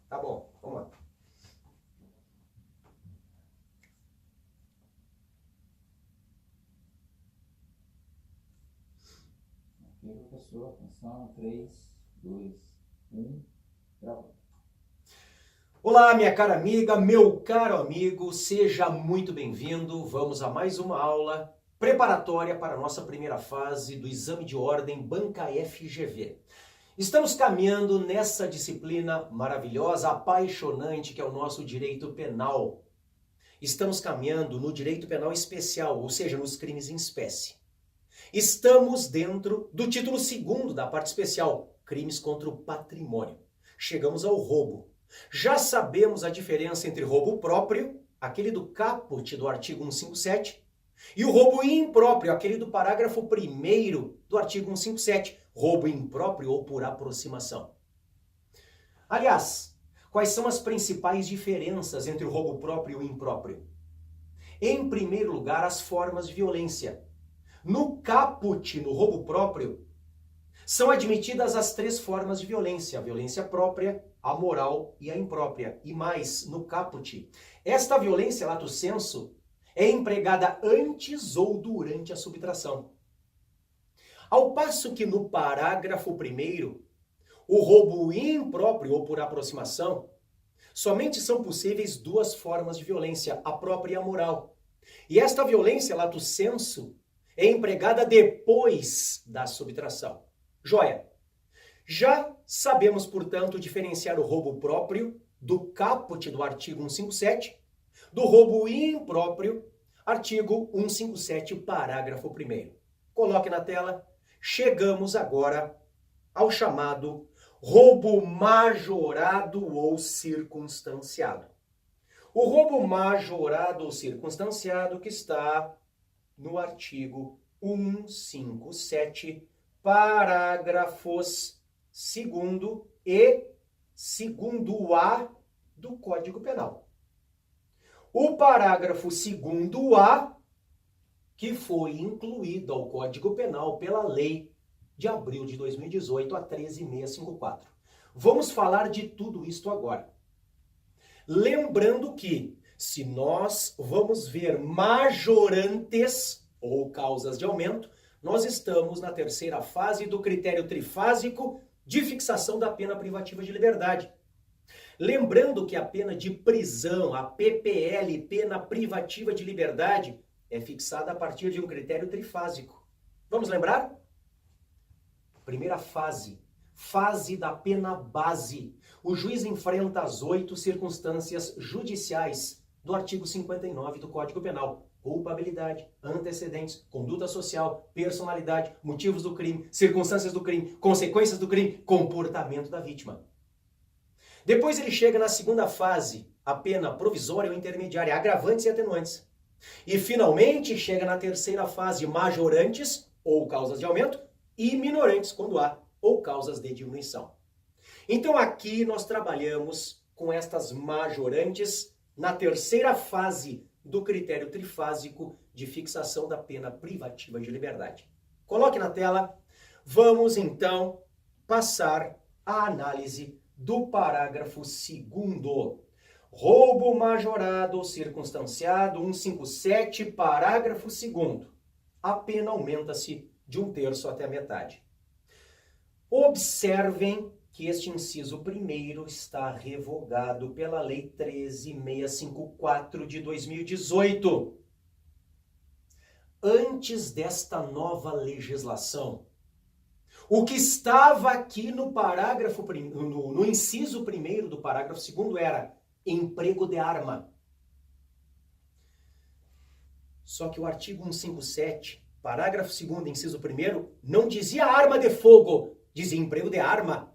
Tá bom, vamos lá. Ok, professor, atenção, 3, 2, 1, gravando. Olá, minha cara amiga, meu caro amigo, seja muito bem-vindo. Vamos a mais uma aula preparatória para a nossa primeira fase do exame de ordem Banca FGV. Estamos caminhando nessa disciplina maravilhosa, apaixonante, que é o nosso direito penal. Estamos caminhando no direito penal especial, ou seja, nos crimes em espécie. Estamos dentro do título 2º da parte especial, crimes contra o patrimônio. Chegamos ao roubo. Já sabemos a diferença entre roubo próprio, aquele do caput do artigo 157, e o roubo impróprio, aquele do parágrafo 1º do artigo 157, roubo impróprio ou por aproximação. Aliás, quais são as principais diferenças entre o roubo próprio e o impróprio? Em primeiro lugar, as formas de violência. No caput, no roubo próprio, são admitidas as 3 formas de violência: a violência própria, a moral e a imprópria. E mais, no caput, esta violência, lato sensu, é empregada antes ou durante a subtração. Ao passo que no parágrafo 1º, o roubo impróprio ou por aproximação, somente são possíveis 2 formas de violência, a própria e a moral. E esta violência, lato sensu, é empregada depois da subtração. Joia! Já sabemos, portanto, diferenciar o roubo próprio do caput do artigo 157, do roubo impróprio, artigo 157, parágrafo 1º. Coloque na tela. Chegamos agora ao chamado roubo majorado ou circunstanciado. O roubo majorado ou circunstanciado que está no artigo 157, parágrafos 2º e 2º-A do Código Penal. O parágrafo 2º-A, que foi incluído ao Código Penal pela Lei de abril de 2018, a 13.654. Vamos falar de tudo isto agora. Lembrando que, se nós vamos ver majorantes ou causas de aumento, nós estamos na terceira fase do critério trifásico de fixação da pena privativa de liberdade. Lembrando que a pena de prisão, a PPL, pena privativa de liberdade, é fixada a partir de um critério trifásico. Vamos lembrar? Primeira fase, fase da pena base. O juiz enfrenta as 8 circunstâncias judiciais do artigo 59 do Código Penal. Culpabilidade, antecedentes, conduta social, personalidade, motivos do crime, circunstâncias do crime, consequências do crime, comportamento da vítima. Depois ele chega na segunda fase, a pena provisória ou intermediária, agravantes e atenuantes. E finalmente chega na terceira fase, majorantes ou causas de aumento e minorantes, quando há, ou causas de diminuição. Então aqui nós trabalhamos com estas majorantes na terceira fase do critério trifásico de fixação da pena privativa de liberdade. Coloque na tela. Vamos então passar a análise do parágrafo 2º. Roubo majorado ou circunstanciado, 157, parágrafo 2º. A pena aumenta-se de 1/3 até a metade. Observem que este inciso 1º está revogado pela Lei 13.654 de 2018. Antes desta nova legislação, o que estava aqui no parágrafo, no inciso 1º do parágrafo 2º era emprego de arma. Só que o artigo 157, parágrafo 2º, inciso 1º, não dizia arma de fogo, dizia emprego de arma.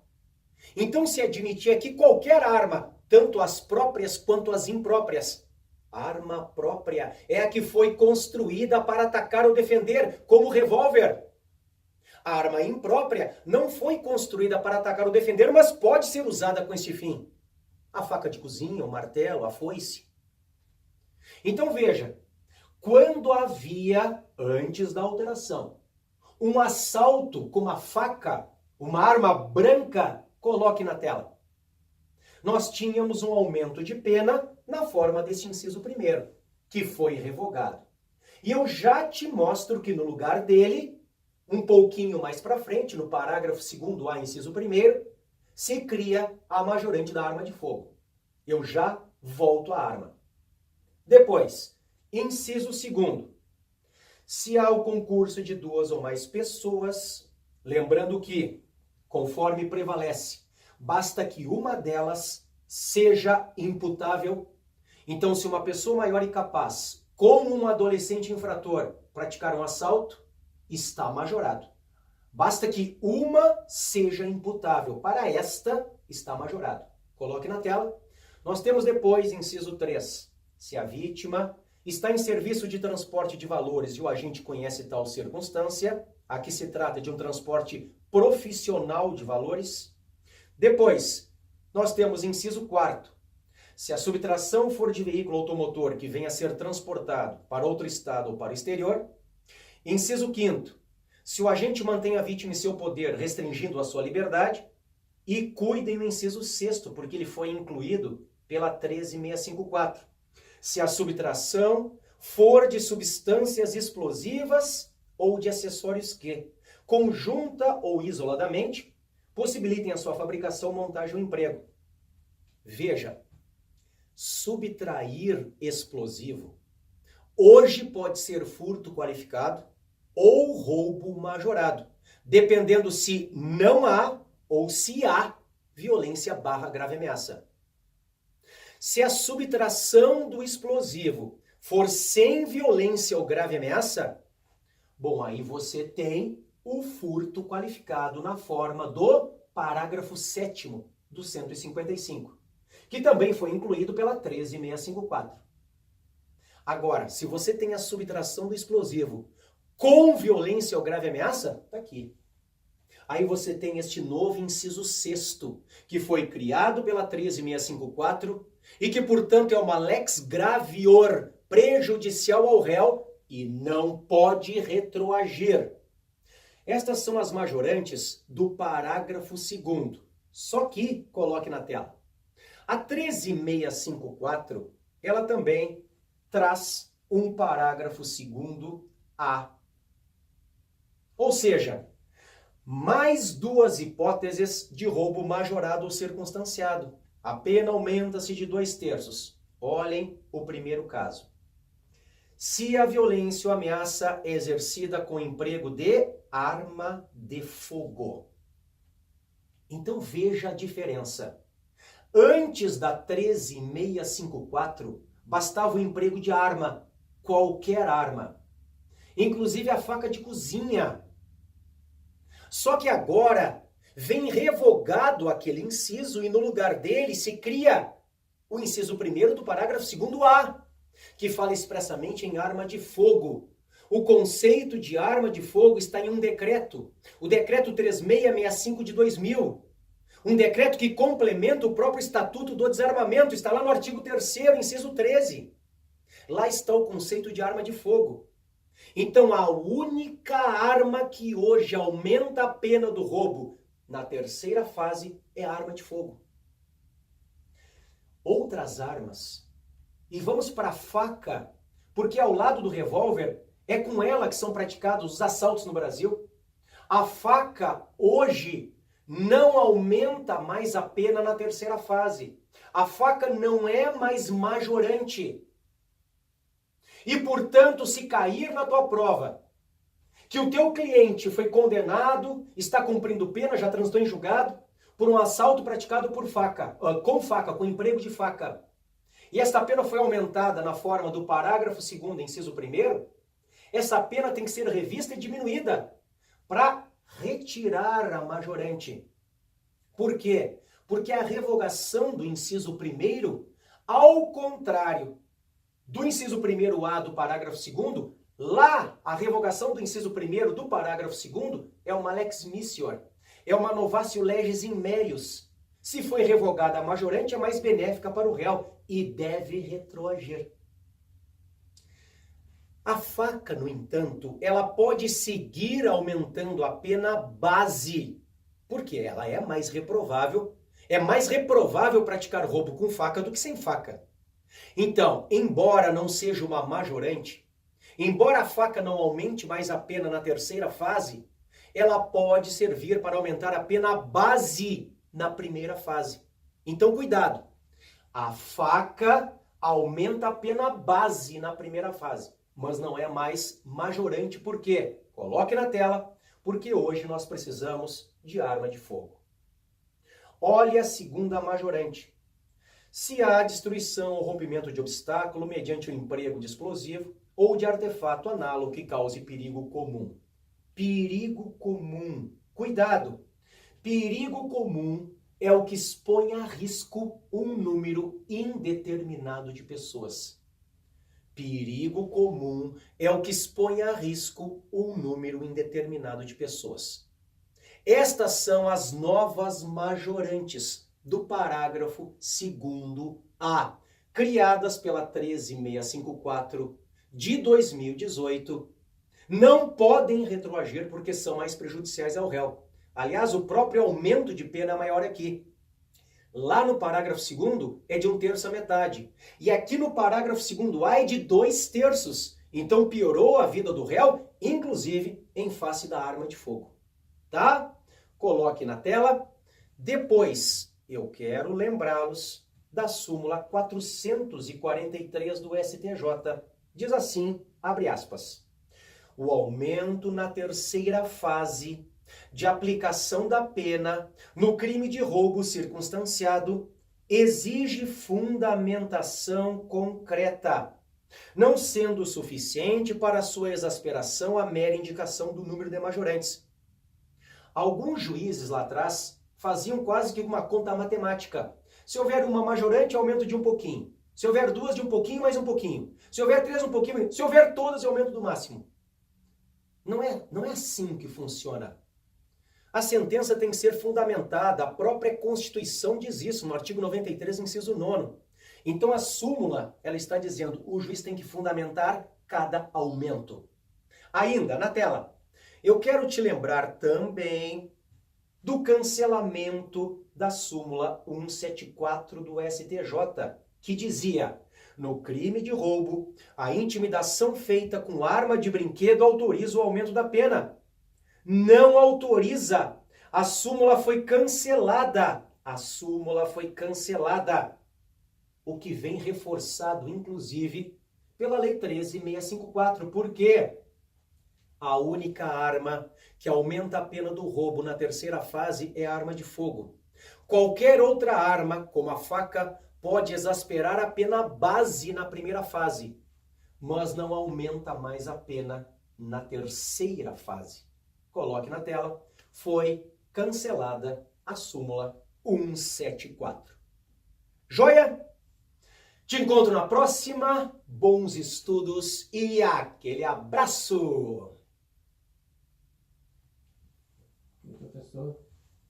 Então se admitia que qualquer arma, tanto as próprias quanto as impróprias, a arma própria é a que foi construída para atacar ou defender, como o revólver. A arma imprópria não foi construída para atacar ou defender, mas pode ser usada com este fim. A faca de cozinha, o martelo, a foice. Então veja, quando havia, antes da alteração, um assalto com uma faca, uma arma branca, coloque na tela. nós tínhamos um aumento de pena na forma desse inciso primeiro, que foi revogado. E eu já te mostro que no lugar dele, um pouquinho mais para frente, no parágrafo 2º A, inciso 1º, se cria a majorante da arma de fogo. Eu já volto à arma. Depois, inciso 2º. Se há o concurso de 2 ou mais pessoas, lembrando que, conforme prevalece, basta que uma delas seja imputável. Então, se uma pessoa maior e capaz, como um adolescente infrator, praticar um assalto, está majorado. Basta que uma seja imputável. Para esta, está majorado. Coloque na tela. Nós temos depois, inciso 3, se a vítima está em serviço de transporte de valores e o agente conhece tal circunstância, aqui se trata de um transporte profissional de valores. Depois, nós temos inciso 4º, se a subtração for de veículo automotor que venha a ser transportado para outro estado ou para o exterior. Inciso 5º, se o agente mantém a vítima em seu poder, restringindo a sua liberdade. E cuidem o inciso 6º, porque ele foi incluído pela 13654. Se a subtração for de substâncias explosivas ou de acessórios que, conjunta ou isoladamente, possibilitem a sua fabricação, montagem ou emprego. Veja, subtrair explosivo hoje pode ser furto qualificado ou roubo majorado, dependendo se não há ou se há violência / grave ameaça. Se a subtração do explosivo for sem violência ou grave ameaça, bom, aí você tem o furto qualificado na forma do parágrafo 7º do 155, que também foi incluído pela 13654. Agora, se você tem a subtração do explosivo com violência ou grave ameaça, está aqui. Aí você tem este novo inciso 6º, que foi criado pela 13654 e que, portanto, é uma lex gravior prejudicial ao réu e não pode retroagir. Estas são as majorantes do parágrafo 2º. Só que, coloque na tela. A 13654, ela também traz um parágrafo 2º A. Ou seja, mais 2 hipóteses de roubo majorado ou circunstanciado. A pena aumenta-se de 2/3. Olhem o primeiro caso. Se a violência ou ameaça é exercida com emprego de arma de fogo. Então veja a diferença. Antes da 13654, bastava o emprego de arma, qualquer arma, inclusive a faca de cozinha. Só que agora vem revogado aquele inciso e no lugar dele se cria o inciso 1º do parágrafo 2º A, que fala expressamente em arma de fogo. O conceito de arma de fogo está em um decreto, o decreto 3665 de 2000. Um decreto que complementa o próprio Estatuto do Desarmamento, está lá no artigo 3º, inciso 13. Lá está o conceito de arma de fogo. Então, a única arma que hoje aumenta a pena do roubo na 3ª fase é a arma de fogo. Outras armas, e vamos para a faca, porque ao lado do revólver é com ela que são praticados os assaltos no Brasil. A faca hoje não aumenta mais a pena na 3ª fase. A faca não é mais majorante. E, portanto, se cair na tua prova que o teu cliente foi condenado, está cumprindo pena, já transitou em julgado, por um assalto praticado por faca, com emprego de faca, e esta pena foi aumentada na forma do parágrafo 2º, inciso 1º, essa pena tem que ser revista e diminuída para retirar a majorante. Por quê? Porque a revogação do inciso 1º, ao contrário do inciso 1º A do parágrafo 2º, lá a revogação do inciso 1º do parágrafo 2º é uma lex missior, é uma novatio legis in melius. Se foi revogada a majorante, é mais benéfica para o réu e deve retroagir. A faca, no entanto, ela pode seguir aumentando a pena base, porque ela é mais reprovável É mais reprovável praticar roubo com faca do que sem faca. Então, embora não seja uma majorante, embora a faca não aumente mais a pena na terceira fase, ela pode servir para aumentar a pena base na primeira fase. Então, cuidado. A faca aumenta a pena base na primeira fase, mas não é mais majorante. Por quê? Coloque na tela, porque hoje nós precisamos de arma de fogo. Olhe a segunda majorante. Se há destruição ou rompimento de obstáculo mediante o emprego de explosivo ou de artefato análogo que cause perigo comum. Perigo comum. Cuidado! Perigo comum é o que expõe a risco um número indeterminado de pessoas. Perigo comum é o que expõe a risco um número indeterminado de pessoas. Estas são as novas majorantes do parágrafo 2º-A, criadas pela 13654 de 2018. Não podem retroagir porque são mais prejudiciais ao réu. Aliás, o próprio aumento de pena é maior aqui. Lá no parágrafo 2º é de 1/3 a metade. E aqui no parágrafo 2º-A é de 2/3. Então piorou a vida do réu, inclusive em face da arma de fogo. Tá? Coloque na tela. Depois, eu quero lembrá-los da súmula 443 do STJ. Diz assim, abre aspas, o aumento na terceira fase de aplicação da pena no crime de roubo circunstanciado exige fundamentação concreta, não sendo suficiente para sua exasperação a mera indicação do número de majorantes. Alguns juízes lá atrás faziam quase que uma conta matemática. Se houver uma majorante, aumento de um pouquinho. Se houver duas, de um pouquinho, mais um pouquinho. Se houver três, um pouquinho. Se houver todas, é aumento do máximo. Não é assim que funciona. A sentença tem que ser fundamentada. A própria Constituição diz isso, no artigo 93, inciso 9º. Então a súmula, ela está dizendo, o juiz tem que fundamentar cada aumento. Ainda, na tela, eu quero te lembrar também do cancelamento da súmula 174 do STJ, que dizia, no crime de roubo, a intimidação feita com arma de brinquedo autoriza o aumento da pena. Não autoriza. A súmula foi cancelada. A súmula foi cancelada. O que vem reforçado, inclusive, pela Lei 13.654. Por quê? A única arma que aumenta a pena do roubo na terceira fase é a arma de fogo. Qualquer outra arma, como a faca, pode exasperar a pena base na primeira fase, mas não aumenta mais a pena na terceira fase. Coloque na tela, foi cancelada a súmula 174. Joia? Te encontro na próxima, bons estudos e aquele abraço! Professor,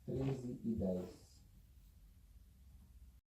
13 e 10.